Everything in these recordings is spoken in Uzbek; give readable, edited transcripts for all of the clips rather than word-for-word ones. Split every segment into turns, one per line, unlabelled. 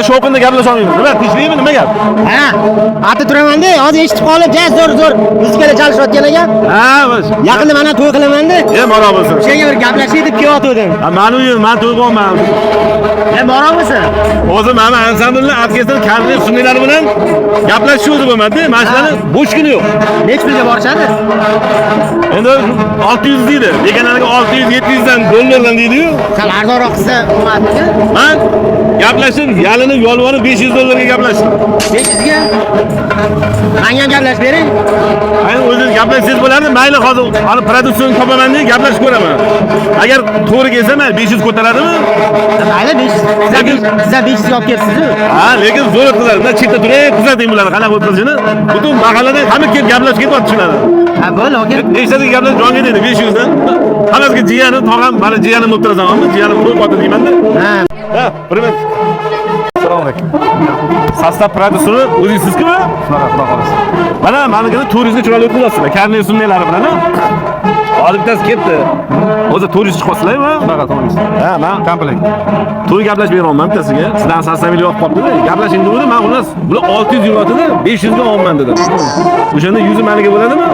Shovqinda gaplashmaymiz. Nima tinchlikmi, nima gap?
Ha, ati turaman-da, hozir eshitib qolib, zo'r muzikalar chalishayotgan ekan.
Ha, bas.
Yaqinda mana to'y qilaman-da.
Mana bo'lsin.
O'shanga bir gaplashib deb kelyotgandim.
Ha, men to'y qilman.
Boramisan?
O'zi mana ansamblni orkestr konvert sunnilari bilan gaplashishni bo'lmadi. Mashinani bo'sh kuni yo'q.
Necha pulga borishadi?
Endi 600 deydi. Deganlarga 600-700 dan dollardan deydi-yu.
Sal arzonroq qilsa bo'lmadimi?
Ha? Gaplashib, yalinib, yolvorib 500 dollarga gaplashdim.
500 ga? Menga ham gaplashib bering.
Ayni o'zingiz gaplashsangiz bo'lardi. Mayli, hozir hali produksiyon topaman deb gaplashib ko'raman. Agar to'g'ri kelsa, men 500 ko'taradimi?
Mayli, 500. Siz 500 olib kelibsiz-ku.
Ha, lekin zo'r qiladi. Men chetda turib kuzating bularni, qanaqa o'tkazishini. Butun mahalladan hamma kelib gaplashib ketyapti shularni.
Ha, bo'ldi, aka.
Nechtaga gaplashib jonga deydi 500 dan. Hammasiga jiyanim, tog'am, mana jiyanim bo'lib turasan, jiyanim qo'yib qo'ydi deyman-da. Ha, bir minut. Assalomu alaykum. Sostav prodyuseri o'zingizmi? Shunaqa, xudo xolasa. Mana meniki turizmni chiroyli o'tkazasizlar. Karnay sunnalari bilan. Hozir bittasi ketdi. O'zi turist chiqasizlarmi? Shunaqa, to'g'ri. Ha, men komplekt. To'y gaplashib beraman bittasiga. Sizdan 80 million olib qolibdi. Gaplashing dedi, men xullas, bular 600 yurotida 500 ga olman dedim. O'shanda 100 maniga bo'ladimi?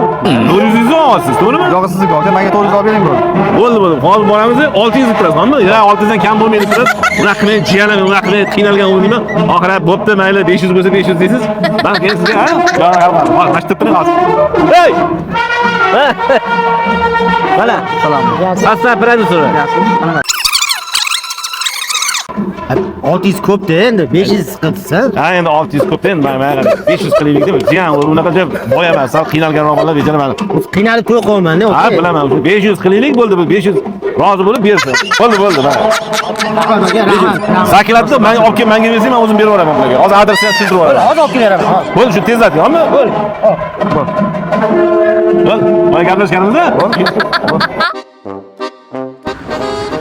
400 ga olasiz, to'g'rimi?
Yo'q, sizga aka, menga 400 olib bering bo'ldi.
Bo'ldi. Hozir boramiz, 600 ga turasizmi? Ya 600 dan kam bo'lmaydi turib. Unaqa qilmay, jiyanim, unaqa qilmay qiynalgan o'ylayman. Oxiri bo'pti, mayli 500 bo'lsa 500 deysiz. Men keyin sizga, ha? Yo'q, hozir tashlab turing hozir. Hey! Mana, salom. Sostav prodyuseri.
600 ko'pda endi 500 qilsa.
Ha, endi 600 ko'p endi, men 500 qilaylik deb, jiyan unaqa deb boyaman, sal qiynalganroq bo'ladi, becharaman.
Qiynalib to'y qilman-da.
Ha, bilaman, 500 qilaylik bo'ldi, 500 rozi bo'lib bersin. Bo'ldi, mana. Zaklatni men olib kelib, menga bersang, men o'zim berib yuboraman bularga. Hozir adresini tushuntirib yuboraman.
Hozir olib kelaman.
Bo'ldi, shu tezlating, bo'ldi. Bo'ldi. Mana gaplashganimizda.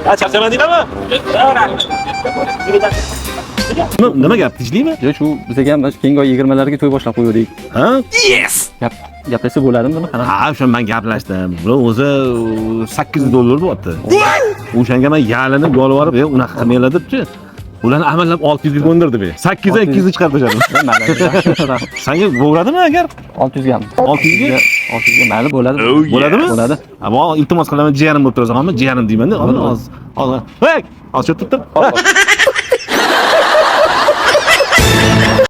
Ha, charchamadinglarmi? Nima gap, tinchlikmi?
Yo'q, shu bizga ham keyingi oy 20larga to'y boshlab qo'ydik.
Ha? Yes!
Gaplashsa bo'ladimi buni?
Ha, o'sha men gaplashdim. Bu o'zi 800 dollar bo'pti. O'shanga men yalinib, yolvorib, unaqa qilmaylar debchi. Ularni amallab 600 ga ko'ndirdi be. 800 ga 200 ga chiqarib tashladim. Senga bo'ladimi agar?
600 ga.
600 ga?
600 ga mayli bo'ladi.
Bo'ladimi?
Bo'ladi.
Ammo iltimos qilaman, jiyanim bo'lib turasan, jiyanim deyman-da. Hozir. Hey! Hozir turib.